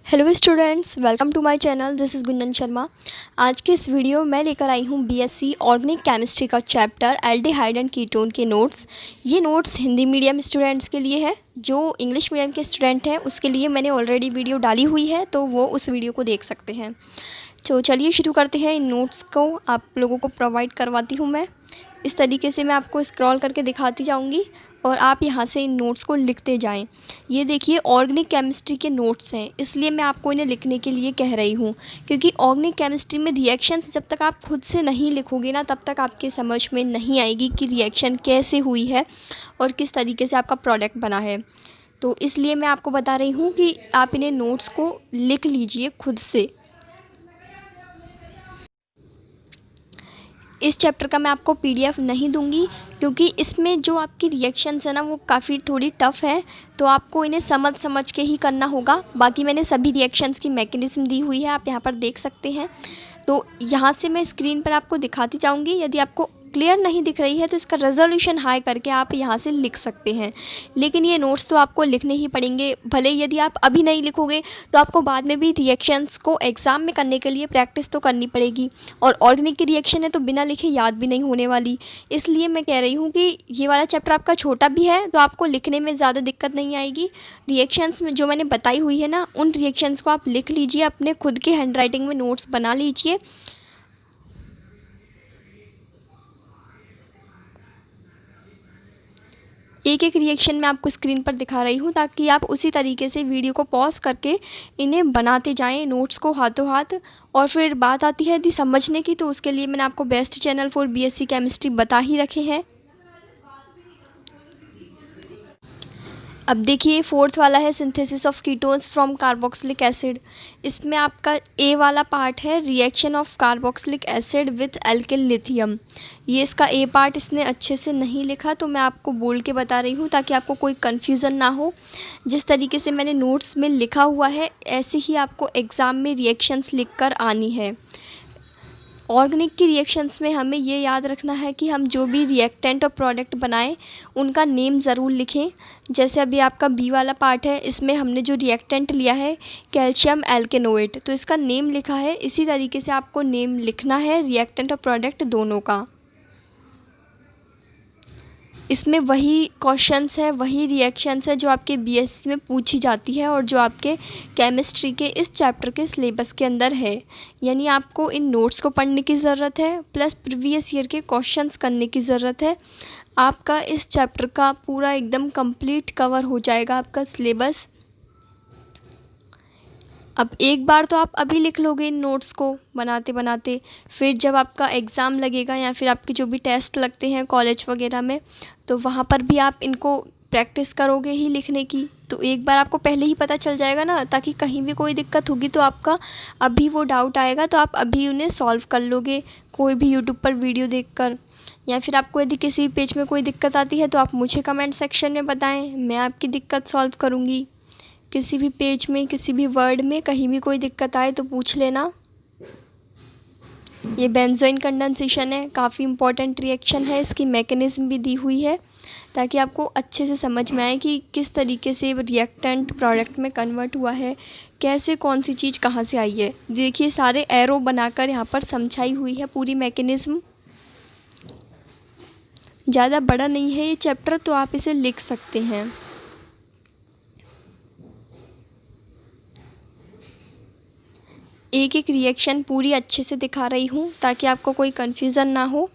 Hello students, welcome to my channel. This is Gunjan Sharma. आज के इस वीडियो में लेकर आई हूँ बीएससी ऑर्गेनिक केमिस्ट्री का चैप्टर एल्डिहाइड एंड कीटोन के नोट्स। ये नोट्स हिंदी मीडियम स्टूडेंट्स के लिए है। जो इंग्लिश मीडियम के स्टूडेंट हैं उसके लिए मैंने ऑलरेडी वीडियो डाली हुई है, तो वो उस वीडियो को देख सकते हैं। तो चलिए शुरू करते हैं। इन नोट्स को आप लोगों को प्रोवाइड करवाती हूँ मैं। इस तरीके से मैं आपको स्क्रॉल करके दिखाती जाऊंगी और आप यहाँ से इन नोट्स को लिखते जाएं। ये देखिए ऑर्गेनिक केमिस्ट्री के नोट्स हैं, इसलिए मैं आपको इन्हें लिखने के लिए कह रही हूँ, क्योंकि ऑर्गेनिक केमिस्ट्री में रिएक्शंस जब तक आप खुद से नहीं लिखोगे ना, तब तक आपके समझ में नहीं आएगी कि रिएक्शन कैसे हुई है और किस तरीके से आपका प्रोडक्ट बना है। तो इसलिए मैं आपको बता रही हूँ कि आप इन्हें नोट्स को लिख लीजिए खुद से। इस चैप्टर का मैं आपको पीडीएफ नहीं दूंगी, क्योंकि इसमें जो आपकी रिएक्शंस है ना वो काफ़ी थोड़ी टफ़ है, तो आपको इन्हें समझ समझ के ही करना होगा। बाकी मैंने सभी रिएक्शंस की मैकेनिज्म दी हुई है, आप यहाँ पर देख सकते हैं। तो यहाँ से मैं स्क्रीन पर आपको दिखाती जाऊँगी। यदि आपको क्लियर नहीं दिख रही है तो इसका रेजोल्यूशन हाई करके आप यहाँ से लिख सकते हैं, लेकिन ये नोट्स तो आपको लिखने ही पड़ेंगे। भले यदि आप अभी नहीं लिखोगे तो आपको बाद में भी रिएक्शंस को एग्ज़ाम में करने के लिए प्रैक्टिस तो करनी पड़ेगी, और ऑर्गेनिक की रिएक्शन है तो बिना लिखे याद भी नहीं होने वाली। इसलिए मैं कह रही हूँ कि ये वाला चैप्टर आपका छोटा भी है तो आपको लिखने में ज़्यादा दिक्कत नहीं आएगी। रिएक्शंस में जो मैंने बताई हुई है ना, उन रिएक्शंस को आप लिख लीजिए, अपने खुद के हैंड राइटिंग में नोट्स बना लीजिए। एक एक रिएक्शन मैं आपको स्क्रीन पर दिखा रही हूँ, ताकि आप उसी तरीके से वीडियो को पॉज करके इन्हें बनाते जाएं, नोट्स को हाथों हाथ। और फिर बात आती है यदि समझने की, तो उसके लिए मैंने आपको best channel for BSc chemistry बता ही रखे हैं। अब देखिए फोर्थ वाला है synthesis of ketones from carboxylic acid. इसमें आपका ए वाला पार्ट है reaction of carboxylic acid with alkyl lithium. ये इसका ए पार्ट इसने अच्छे से नहीं लिखा, तो मैं आपको बोल के बता रही हूँ ताकि आपको कोई कन्फ्यूज़न ना हो। जिस तरीके से मैंने नोट्स में लिखा हुआ है ऐसे ही आपको एग्ज़ाम में रिएक्शंस लिख कर आनी है। ऑर्गेनिक की रिएक्शंस में हमें ये याद रखना है कि हम जो भी रिएक्टेंट और प्रोडक्ट बनाएं उनका नेम ज़रूर लिखें। जैसे अभी आपका बी वाला पार्ट है, इसमें हमने जो रिएक्टेंट लिया है कैल्शियम एल्केनोएट, तो इसका नेम लिखा है। इसी तरीके से आपको नेम लिखना है रिएक्टेंट और प्रोडक्ट दोनों का। इसमें वही क्वेश्चंस है, वही रिएक्शंस है जो आपके बीएससी में पूछी जाती है और जो आपके केमिस्ट्री के इस चैप्टर के सिलेबस के अंदर है। यानी आपको इन नोट्स को पढ़ने की ज़रूरत है, प्लस प्रीवियस ईयर के क्वेश्चंस करने की ज़रूरत है। आपका इस चैप्टर का पूरा एकदम कंप्लीट कवर हो जाएगा आपका सिलेबस। अब एक बार तो आप अभी लिख लोगे इन नोट्स को बनाते बनाते, फिर जब आपका एग्ज़ाम लगेगा या फिर आपके जो भी टेस्ट लगते हैं कॉलेज वगैरह में, तो वहाँ पर भी आप इनको प्रैक्टिस करोगे ही लिखने की। तो एक बार आपको पहले ही पता चल जाएगा ना, ताकि कहीं भी कोई दिक्कत होगी तो आपका अभी वो डाउट आएगा तो आप अभी उन्हें सॉल्व कर लोगे, कोई भी यूट्यूब पर वीडियो देखकर। या फिर आपको यदि किसी पेज में कोई दिक्कत आती है तो आप मुझे कमेंट सेक्शन में बताएं, मैं आपकी दिक्कत सॉल्व करूँगी। किसी भी पेज में, किसी भी वर्ड में कहीं भी कोई दिक्कत आए तो पूछ लेना। ये बेंजोइन कंडेंसेशन है, काफ़ी इंपॉर्टेंट रिएक्शन है, इसकी मैकेनिज्म भी दी हुई है ताकि आपको अच्छे से समझ में आए कि किस तरीके से रिएक्टेंट प्रोडक्ट में कन्वर्ट हुआ है, कैसे कौन सी चीज़ कहाँ से आई है। देखिए सारे एरो बनाकर यहाँ पर समझाई हुई है पूरी मैकेनिज्म। ज़्यादा बड़ा नहीं है ये चैप्टर, तो आप इसे लिख सकते हैं। एक एक रिएक्शन पूरी अच्छे से दिखा रही हूँ ताकि आपको कोई कन्फ्यूज़न ना हो।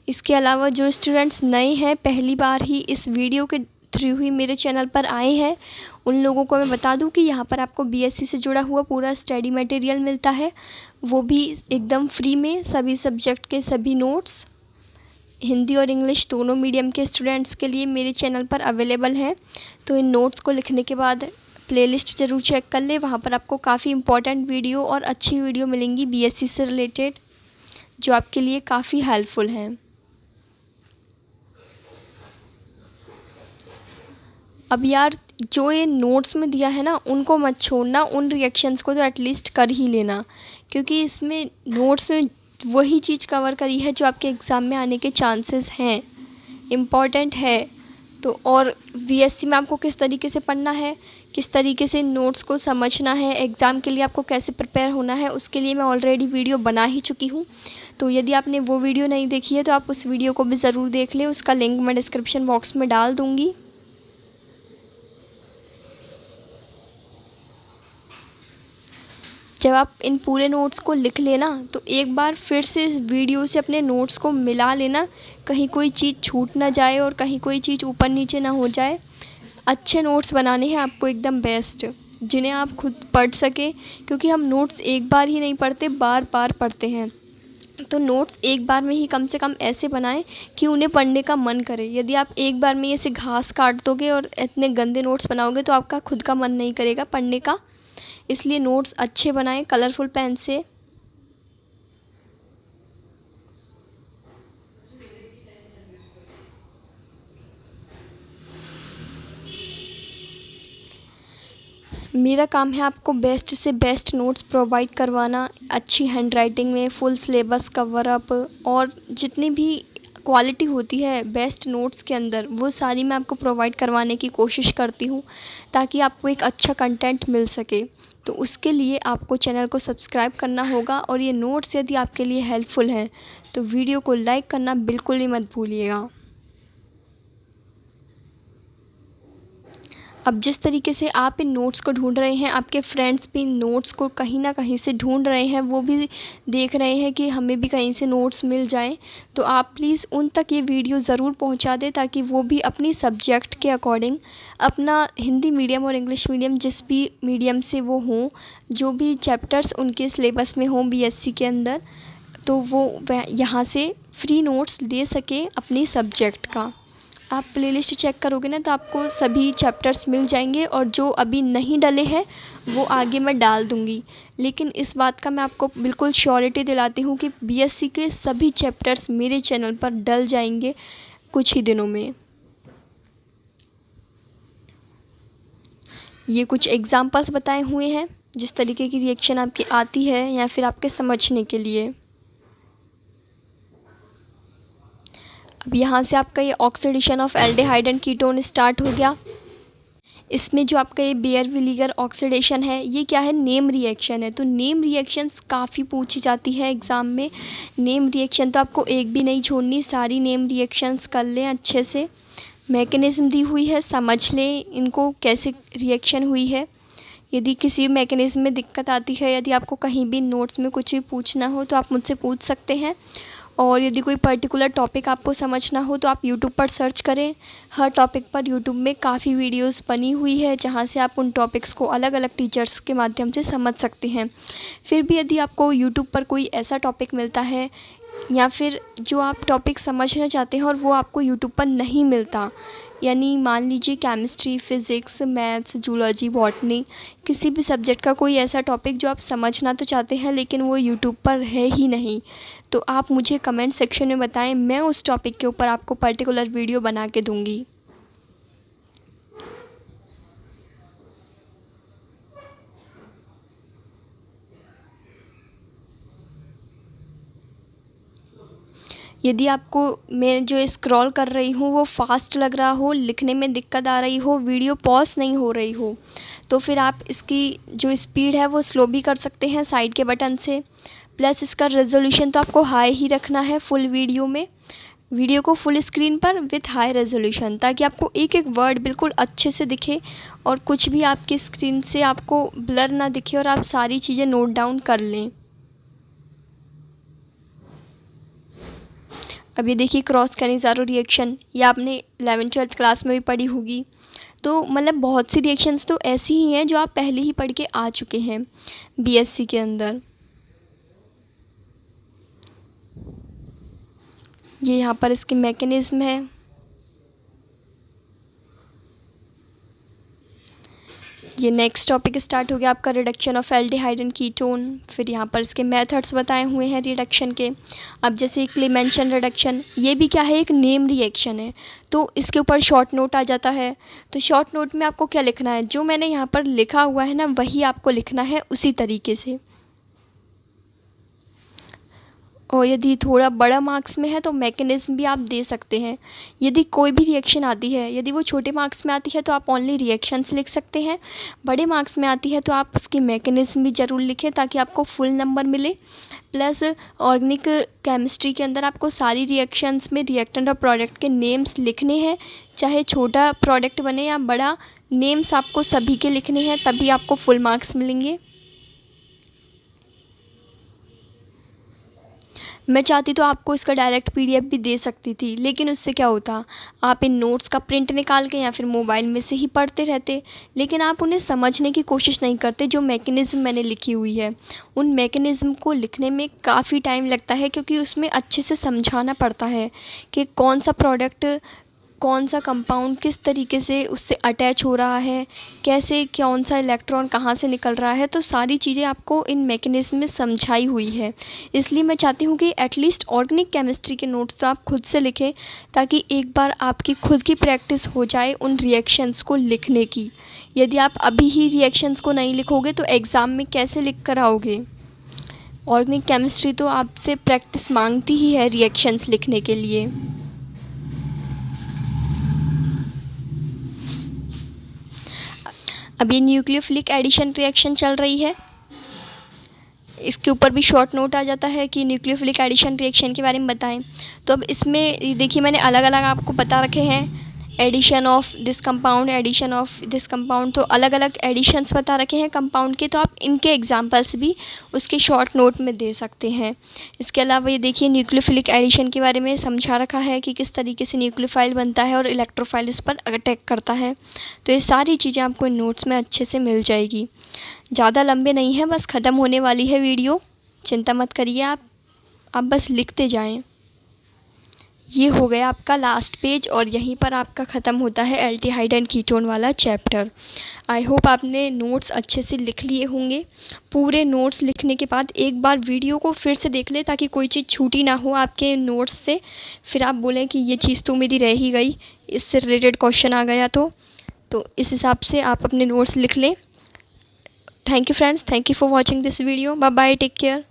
इसके अलावा जो स्टूडेंट्स नए हैं, पहली बार ही इस वीडियो के थ्रू ही मेरे चैनल पर आए हैं, उन लोगों को मैं बता दूं कि यहाँ पर आपको बीएससी से जुड़ा हुआ पूरा स्टडी मटेरियल मिलता है, वो भी एकदम फ्री में। सभी सब्जेक्ट के सभी नोट्स हिंदी और इंग्लिश दोनों मीडियम के स्टूडेंट्स के लिए मेरे चैनल पर अवेलेबल हैं। तो इन नोट्स को लिखने के बाद प्लेलिस्ट ज़रूर चेक कर ले, वहाँ पर आपको काफ़ी इंपॉर्टेंट वीडियो और अच्छी वीडियो मिलेंगी बीएससी से रिलेटेड, जो आपके लिए काफ़ी हेल्पफुल हैं। अब यार जो ये नोट्स में दिया है ना, उनको मत छोड़ना, उन रिएक्शंस को तो एटलीस्ट कर ही लेना, क्योंकि इसमें नोट्स में वही चीज़ कवर करी है जो आपके एग्ज़ाम में आने के चांसेस हैं, इम्पॉर्टेंट है। तो और बीएससी में आपको किस तरीके से पढ़ना है किस तरीके से नोट्स को समझना है, एग्ज़ाम के लिए आपको कैसे प्रिपेयर होना है, उसके लिए मैं ऑलरेडी वीडियो बना ही चुकी हूँ। तो यदि आपने वो वीडियो नहीं देखी है तो आप उस वीडियो को भी ज़रूर देख लें, उसका लिंक मैं डिस्क्रिप्शन बॉक्स में डाल दूँगी। जब आप इन पूरे नोट्स को लिख लेना तो एक बार फिर से इस वीडियो से अपने नोट्स को मिला लेना, कहीं कोई चीज़ छूट ना जाए और कहीं कोई चीज़ ऊपर नीचे ना हो जाए। अच्छे नोट्स बनाने हैं आपको एकदम बेस्ट, जिन्हें आप खुद पढ़ सकें, क्योंकि हम नोट्स एक बार ही नहीं पढ़ते, बार बार पढ़ते हैं। तो नोट्स एक बार में ही कम से कम ऐसे बनाएं कि उन्हें पढ़ने का मन करे। यदि आप एक बार में ऐसे घास काट दोगे और इतने गंदे नोट्स बनाओगे तो आपका खुद का मन नहीं करेगा पढ़ने का। इसलिए नोट्स अच्छे बनाएं कलरफुल पेन से। मेरा काम है आपको बेस्ट से बेस्ट नोट्स प्रोवाइड करवाना, अच्छी हैंडराइटिंग में, फुल सिलेबस कवर अप, और जितनी भी क्वालिटी होती है बेस्ट नोट्स के अंदर वो सारी मैं आपको प्रोवाइड करवाने की कोशिश करती हूँ, ताकि आपको एक अच्छा कंटेंट मिल सके। तो उसके लिए आपको चैनल को सब्सक्राइब करना होगा, और ये नोट्स यदि आपके लिए हेल्पफुल हैं तो वीडियो को लाइक करना बिल्कुल ही मत भूलिएगा। अब जिस तरीके से आप इन नोट्स को ढूंढ रहे हैं, आपके फ्रेंड्स भी इन नोट्स को कहीं ना कहीं से ढूंढ रहे हैं, वो भी देख रहे हैं कि हमें भी कहीं से नोट्स मिल जाएं, तो आप प्लीज़ उन तक ये वीडियो ज़रूर पहुंचा दें, ताकि वो भी अपनी सब्जेक्ट के अकॉर्डिंग अपना हिंदी मीडियम और इंग्लिश मीडियम जिस भी मीडियम से वो हों, जो भी चैप्टर्स उनके सिलेबस में हों बीएससी के अंदर, तो वो यहाँ से फ्री नोट्स ले सके अपनी सब्जेक्ट का। आप प्लेलिस्ट चेक करोगे ना तो आपको सभी चैप्टर्स मिल जाएंगे, और जो अभी नहीं डले हैं वो आगे मैं डाल दूँगी। लेकिन इस बात का मैं आपको बिल्कुल श्योरिटी दिलाती हूँ कि बीएससी के सभी चैप्टर्स मेरे चैनल पर डल जाएंगे कुछ ही दिनों में। ये कुछ एग्जांपल्स बताए हुए हैं जिस तरीके की रिएक्शन आपकी आती है या फिर आपके समझने के लिए। अब यहाँ से आपका ये oxidation of aldehyde and ketone start हो गया। इसमें जो आपका ये बेयर विलीगर ऑक्सीडेशन है, ये क्या है, नेम रिएक्शन है। तो नेम रिएक्शंस काफ़ी पूछी जाती है एग्ज़ाम में। नेम रिएक्शन तो आपको एक भी नहीं छोड़नी, सारी नेम रिएक्शंस कर लें अच्छे से। मैकेनिज़्म दी हुई है, समझ लें इनको कैसे रिएक्शन हुई है। यदि किसी मैकेनिज़्म में दिक्कत आती है, यदि आपको कहीं भी नोट्स में कुछ भी पूछना हो तो आप मुझसे पूछ सकते हैं। और यदि कोई पर्टिकुलर टॉपिक आपको समझना हो तो आप यूट्यूब पर सर्च करें। हर टॉपिक पर यूट्यूब में काफ़ी वीडियोस बनी हुई है, जहां से आप उन टॉपिक्स को अलग अलग टीचर्स के माध्यम से समझ सकते हैं। फिर भी यदि आपको यूट्यूब पर कोई ऐसा टॉपिक मिलता है, या फिर जो आप टॉपिक समझना चाहते हैं और वो आपको यूट्यूब पर नहीं मिलता, यानी मान लीजिए chemistry, physics, maths, zoology, botany, किसी भी सब्जेक्ट का कोई ऐसा टॉपिक जो आप समझना तो चाहते हैं लेकिन वो यूट्यूब पर है ही नहीं, तो आप मुझे कमेंट सेक्शन में बताएं, मैं उस टॉपिक के ऊपर आपको पर्टिकुलर वीडियो बना के दूँगी। यदि आपको मैं जो स्क्रॉल कर रही हूँ वो फास्ट लग रहा हो, लिखने में दिक्कत आ रही हो, वीडियो पॉज नहीं हो रही हो, तो फिर आप इसकी जो स्पीड है वो स्लो भी कर सकते हैं साइड के बटन से। प्लस इसका रेजोल्यूशन तो आपको हाई ही रखना है फुल वीडियो में, वीडियो को फुल स्क्रीन पर विथ हाई रेजोल्यूशन, ताकि आपको एक एक वर्ड बिल्कुल अच्छे से दिखे और कुछ भी आपकी स्क्रीन से आपको ब्लर ना दिखे और आप सारी चीज़ें नोट डाउन कर लें। अब ये देखिए क्रॉस कैनिज़ारो रिएक्शन, ये आपने 11th-12th क्लास में भी पढ़ी होगी। तो मतलब बहुत सी रिएक्शंस तो ऐसी ही हैं जो आप पहले ही पढ़ के आ चुके हैं बीएससी के अंदर। ये यहाँ पर इसके मैकेनिज़्म है। ये नेक्स्ट टॉपिक स्टार्ट हो गया आपका reduction of aldehyde and ketone. फिर यहाँ पर इसके मेथड्स बताए हुए हैं रिडक्शन के। अब जैसे क्लेमेंशन रिडक्शन, ये भी क्या है, एक नेम रिएक्शन है, तो इसके ऊपर शॉर्ट नोट आ जाता है। तो शॉर्ट नोट में आपको क्या लिखना है, जो मैंने यहाँ पर लिखा हुआ है ना वही आपको लिखना है उसी तरीके से। और यदि थोड़ा बड़ा मार्क्स में है तो मैकेनिज़्म भी आप दे सकते हैं। यदि कोई भी रिएक्शन आती है, यदि वो छोटे मार्क्स में आती है तो आप ओनली रिएक्शंस लिख सकते हैं। बड़े मार्क्स में आती है तो आप उसकी मैकेनिज़्म भी ज़रूर लिखें ताकि आपको फुल नंबर मिले। प्लस ऑर्गेनिक केमिस्ट्री के अंदर आपको सारी रिएक्शंस में रिएक्टेंट और प्रोडक्ट के नेम्स लिखने हैं, चाहे छोटा प्रोडक्ट बने या बड़ा, नेम्स आपको सभी के लिखने हैं, तभी आपको फुल मार्क्स मिलेंगे। मैं चाहती तो आपको इसका डायरेक्ट पीडीएफ भी दे सकती थी, लेकिन उससे क्या होता, आप इन नोट्स का प्रिंट निकाल के या फिर मोबाइल में से ही पढ़ते रहते, लेकिन आप उन्हें समझने की कोशिश नहीं करते। जो मैकेनिज़्म मैंने लिखी हुई है, उन मैकेनिज़्म को लिखने में काफ़ी टाइम लगता है, क्योंकि उसमें अच्छे से समझाना पड़ता है कि कौन सा प्रोडक्ट, कौन सा कंपाउंड किस तरीके से उससे अटैच हो रहा है, कैसे कौन सा इलेक्ट्रॉन कहाँ से निकल रहा है, तो सारी चीज़ें आपको इन मैकेनिज़्म में समझाई हुई है। इसलिए मैं चाहती हूँ कि एटलीस्ट ऑर्गेनिक केमिस्ट्री के नोट्स तो आप खुद से लिखें, ताकि एक बार आपकी खुद की प्रैक्टिस हो जाए उन रिएक्शंस को लिखने की। यदि आप अभी ही रिएक्शंस को नहीं लिखोगे तो एग्ज़ाम में कैसे लिख कर आओगे। ऑर्गेनिक केमिस्ट्री तो आपसे प्रैक्टिस मांगती ही है रिएक्शंस लिखने के लिए। अब ये न्यूक्लियोफिलिक एडिशन रिएक्शन चल रही है, इसके ऊपर भी शॉर्ट नोट आ जाता है कि न्यूक्लियोफिलिक एडिशन रिएक्शन के बारे में बताएं। तो अब इसमें देखिए मैंने अलग अलग आपको बता रखे हैं, addition of this compound, addition of this compound, तो अलग अलग एडिशंस बता रखे हैं कंपाउंड के, तो आप इनके एग्जांपल्स भी उसके शॉर्ट नोट में दे सकते हैं। इसके अलावा ये देखिए न्यूक्लियोफिलिक एडिशन के बारे में समझा रखा है कि किस तरीके से न्यूक्लियोफाइल बनता है और इलेक्ट्रोफाइल इस पर अटैक करता है। तो ये सारी चीज़ें आपको इन नोट्स में अच्छे से मिल जाएगी। ज़्यादा लंबे नहीं हैं, बस ख़त्म होने वाली है वीडियो, चिंता मत करिए आप बस लिखते जाएं। ये हो गया आपका लास्ट पेज और यहीं पर आपका ख़त्म होता है एल्डिहाइड एंड कीटोन वाला चैप्टर। आई होप आपने नोट्स अच्छे से लिख लिए होंगे। पूरे नोट्स लिखने के बाद एक बार वीडियो को फिर से देख लें ताकि कोई चीज़ छूटी ना हो आपके नोट्स से, फिर आप बोलें कि ये चीज़ तो मेरी रह ही गई, इससे रिलेटेड क्वेश्चन आ गया तो इस हिसाब से आप अपने नोट्स लिख लें। Thank you friends, thank you for watching this video. Bye bye, take care.